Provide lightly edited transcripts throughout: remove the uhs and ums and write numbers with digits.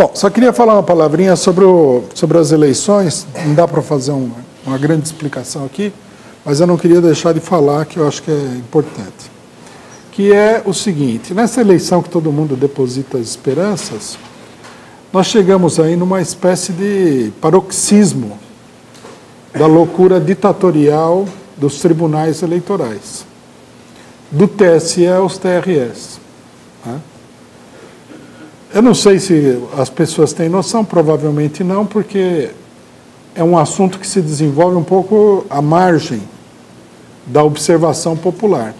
Bom, só queria falar uma palavrinha sobre as eleições. Não dá para fazer uma grande explicação aqui, mas eu não queria deixar de falar, que eu acho que é importante. Que é o seguinte: nessa eleição que todo mundo deposita as esperanças, nós chegamos aí numa espécie de paroxismo da loucura ditatorial dos tribunais eleitorais, do TSE aos TRS. Né? Eu não sei se as pessoas têm noção, provavelmente não, porque é um assunto que se desenvolve um pouco à margem da observação popular.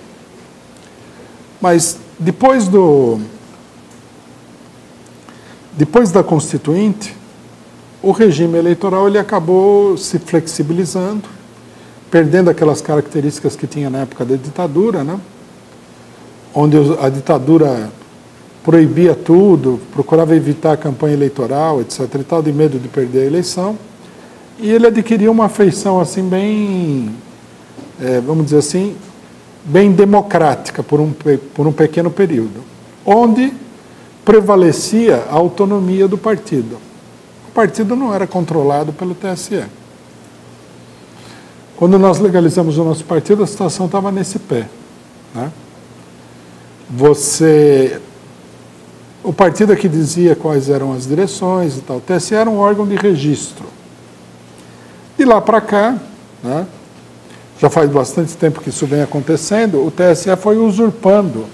Mas depois da Constituinte, o regime eleitoral ele acabou se flexibilizando, perdendo aquelas características que tinha na época da ditadura, né? Onde a ditadura proibia tudo, procurava evitar a campanha eleitoral, etc. e tal, de medo de perder a eleição. E ele adquiriu uma feição assim bem, vamos dizer assim, bem democrática por um pequeno período, onde prevalecia a autonomia do partido. O partido não era controlado pelo TSE. Quando nós legalizamos o nosso partido, a situação estava nesse pé. Né? O partido é que dizia quais eram as direções e tal. O TSE era um órgão de registro. De lá para cá, né, já faz bastante tempo que isso vem acontecendo, o TSE foi usurpando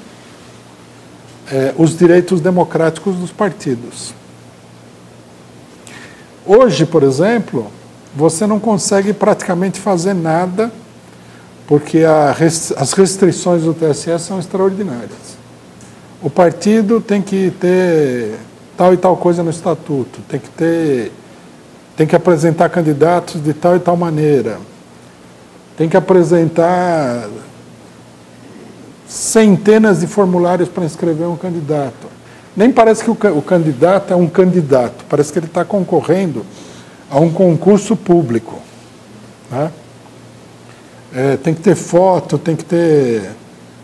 os direitos democráticos dos partidos. Hoje, por exemplo, você não consegue praticamente fazer nada porque as restrições do TSE são extraordinárias. O partido tem que ter tal e tal coisa no estatuto, tem que apresentar candidatos de tal e tal maneira, tem que apresentar centenas de formulários para inscrever um candidato. Nem parece que o candidato é um candidato, parece que ele está concorrendo a um concurso público. Né? Tem que ter foto, tem que ter,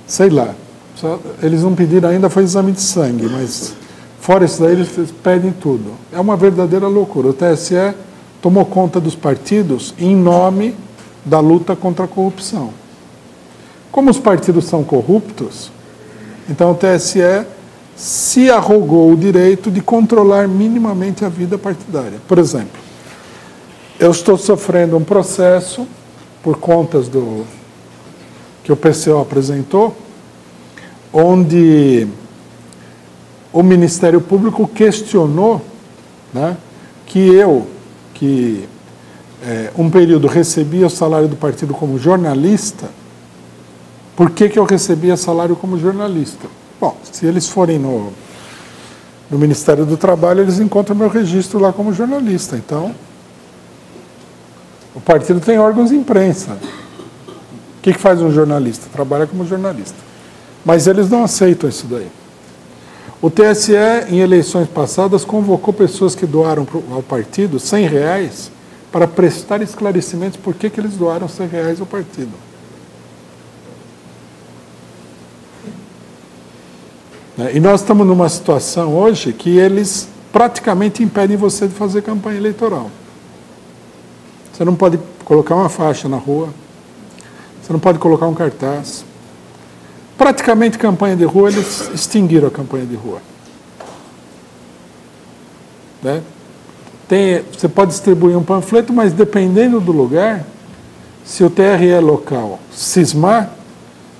sei lá. Eles não pediram ainda, foi exame de sangue, mas fora isso daí eles pedem tudo. É uma verdadeira loucura. O TSE tomou conta dos partidos em nome da luta contra a corrupção. Como os partidos são corruptos, então o TSE se arrogou o direito de controlar minimamente a vida partidária. Por exemplo, eu estou sofrendo um processo por contas que o PCO apresentou, onde o Ministério Público questionou, né, que um período recebia o salário do partido como jornalista, por que eu recebia salário como jornalista? Bom, se eles forem no Ministério do Trabalho, eles encontram meu registro lá como jornalista. Então, o partido tem órgãos de imprensa. O que faz um jornalista? Trabalha como jornalista. Mas eles não aceitam isso daí. O TSE, em eleições passadas, convocou pessoas que doaram ao partido R$100 para prestar esclarecimentos por que eles doaram R$100 ao partido. E nós estamos numa situação hoje que eles praticamente impedem você de fazer campanha eleitoral. Você não pode colocar uma faixa na rua, você não pode colocar um cartaz. Praticamente campanha de rua, eles extinguiram a campanha de rua. Né? Você pode distribuir um panfleto, mas dependendo do lugar, se o TRE local cismar,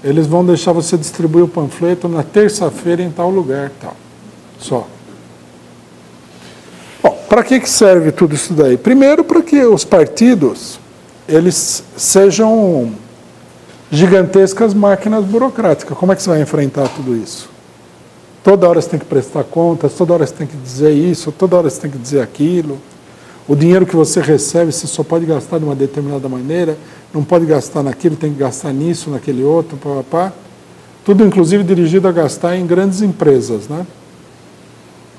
eles vão deixar você distribuir o panfleto na terça-feira em tal lugar, tal. Só. Bom, para que serve tudo isso daí? Primeiro, para que os partidos eles sejam gigantescas máquinas burocráticas. Como é que você vai enfrentar tudo isso? Toda hora você tem que prestar contas, toda hora você tem que dizer isso, toda hora você tem que dizer aquilo. O dinheiro que você recebe, você só pode gastar de uma determinada maneira, não pode gastar naquilo, tem que gastar nisso, naquele outro, papapá. Tudo, inclusive, dirigido a gastar em grandes empresas, né?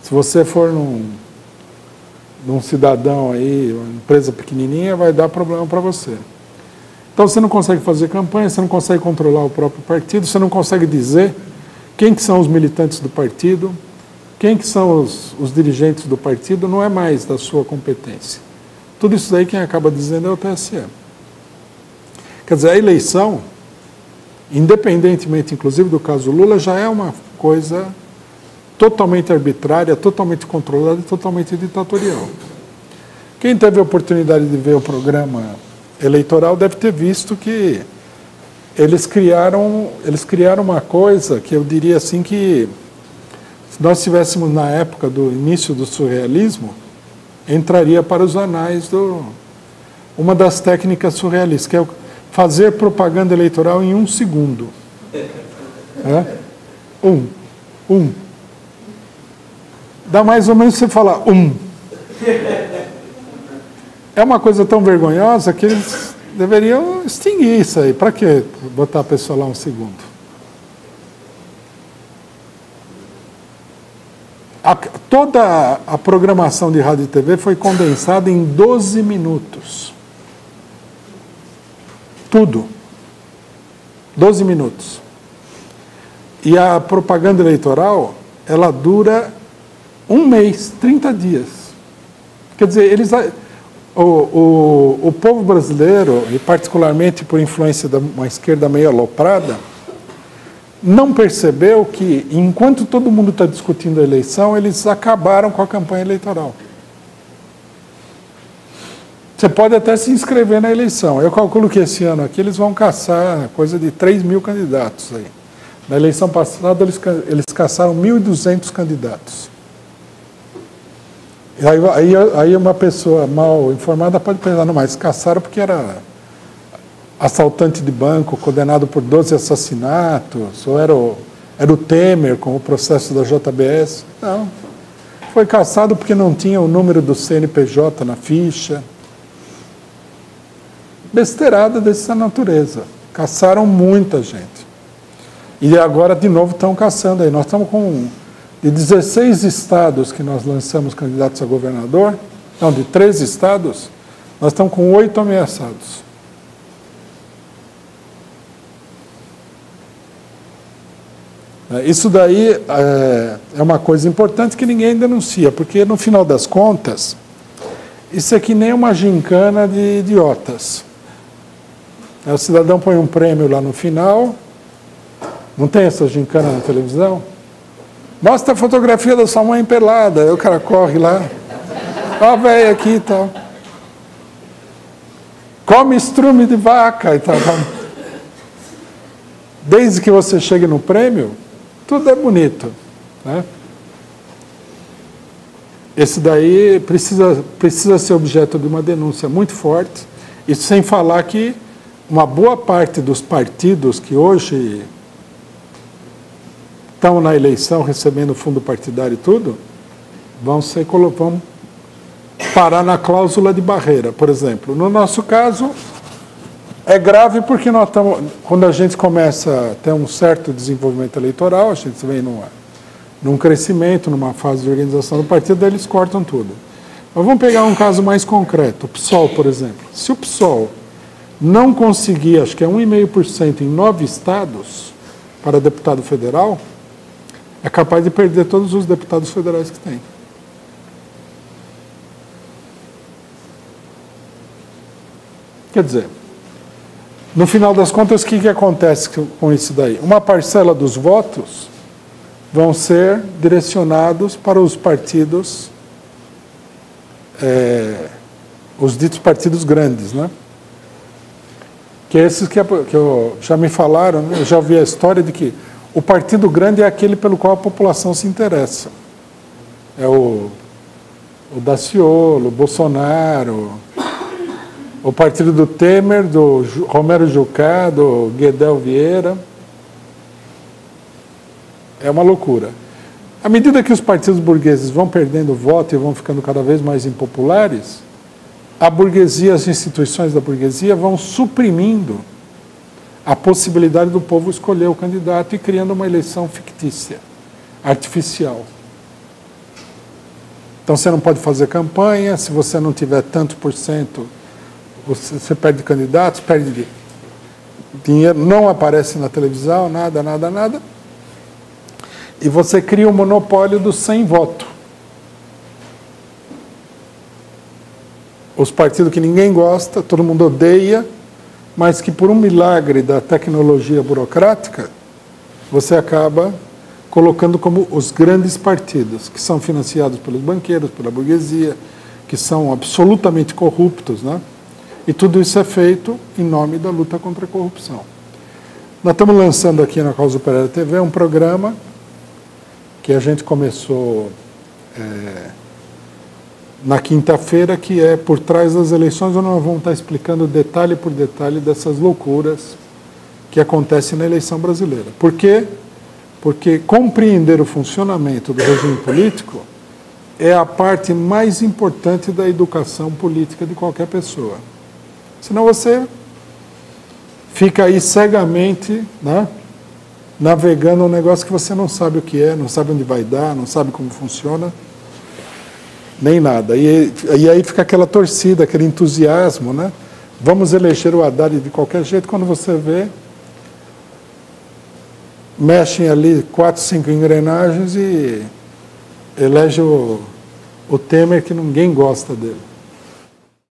Se você for num cidadão aí, uma empresa pequenininha, vai dar problema para você. Então você não consegue fazer campanha, você não consegue controlar o próprio partido, você não consegue dizer quem que são os militantes do partido, quem que são os dirigentes do partido não é mais da sua competência. Tudo isso daí quem acaba dizendo é o TSE. Quer dizer, a eleição, independentemente inclusive do caso Lula, já é uma coisa totalmente arbitrária, totalmente controlada e totalmente ditatorial. Quem teve a oportunidade de ver o programa eleitoral deve ter visto que eles criaram uma coisa que eu diria assim que, se nós estivéssemos na época do início do surrealismo, entraria para os anais uma das técnicas surrealistas, que é fazer propaganda eleitoral em 1 segundo. Dá mais ou menos você falar É uma coisa tão vergonhosa que eles deveriam extinguir isso aí. Para que botar a pessoa lá 1 segundo? Toda a programação de rádio e TV foi condensada em 12 minutos. Tudo. 12 minutos. E a propaganda eleitoral, ela dura 1 mês, 30 dias. Quer dizer, o povo brasileiro, e particularmente por influência de uma esquerda meio aloprada, não percebeu que, enquanto todo mundo está discutindo a eleição, eles acabaram com a campanha eleitoral. Você pode até se inscrever na eleição. Eu calculo que esse ano aqui eles vão caçar coisa de 3.000 candidatos aí. Na eleição passada eles caçaram 1.200 candidatos. Aí uma pessoa mal informada pode pensar, não, mas caçaram porque era assaltante de banco, condenado por 12 assassinatos, ou era o Temer com o processo da JBS. Não. Foi caçado porque não tinha o número do CNPJ na ficha. Besteirada dessa natureza. Caçaram muita gente. E agora, de novo, estão caçando aí. Nós estamos com, de 16 estados que nós lançamos candidatos a governador, não, de 13 estados, nós estamos com 8 ameaçados. Isso daí é uma coisa importante que ninguém denuncia, porque, no final das contas, isso é que nem uma gincana de idiotas. O cidadão põe um prêmio lá no final, não tem essa gincana na televisão? Mostra a fotografia da sua mãe pelada, aí o cara corre lá, ó a velha aqui e tal. Come estrume de vaca e tal. Desde que você chegue no prêmio, tudo é bonito, né? Esse daí precisa ser objeto de uma denúncia muito forte, e sem falar que uma boa parte dos partidos que hoje estão na eleição recebendo fundo partidário e tudo, vão parar na cláusula de barreira, por exemplo. No nosso caso, é grave porque nós estamos, quando a gente começa a ter um certo desenvolvimento eleitoral, a gente vem num crescimento, numa fase de organização do partido, daí eles cortam tudo. Mas vamos pegar um caso mais concreto, o PSOL, por exemplo. Se o PSOL não conseguir, acho que é 1,5% em 9 estados para deputado federal, é capaz de perder todos os deputados federais que tem. Quer dizer, no final das contas, o que acontece com isso daí? Uma parcela dos votos vão ser direcionados para os partidos, os ditos partidos grandes, né? Que esses que já me falaram, né? Eu já ouvi a história de que o partido grande é aquele pelo qual a população se interessa. É o Daciolo, o Bolsonaro, o partido do Temer, do Romero Jucá, do Guedel Vieira. É uma loucura. À medida que os partidos burgueses vão perdendo voto e vão ficando cada vez mais impopulares, a burguesia, as instituições da burguesia vão suprimindo a possibilidade do povo escolher o candidato e criando uma eleição fictícia, artificial. Então você não pode fazer campanha, se você não tiver tanto por cento, você perde candidatos, perde dinheiro, não aparece na televisão, nada. E você cria o monopólio do sem voto. Os partidos que ninguém gosta, todo mundo odeia, mas que por um milagre da tecnologia burocrática, você acaba colocando como os grandes partidos, que são financiados pelos banqueiros, pela burguesia, que são absolutamente corruptos, né? E tudo isso é feito em nome da luta contra a corrupção. Nós estamos lançando aqui na Causa Pereira TV um programa que a gente começou na quinta-feira, que é Por Trás das Eleições, onde nós vamos estar explicando detalhe por detalhe dessas loucuras que acontecem na eleição brasileira. Por quê? Porque compreender o funcionamento do regime político é a parte mais importante da educação política de qualquer pessoa. Senão você fica aí cegamente, né, navegando um negócio que você não sabe o que é, não sabe onde vai dar, não sabe como funciona, nem nada. E aí fica aquela torcida, aquele entusiasmo, né? Vamos eleger o Haddad de qualquer jeito. Quando você vê, mexem ali 4, 5 engrenagens e elege o Temer, que ninguém gosta dele.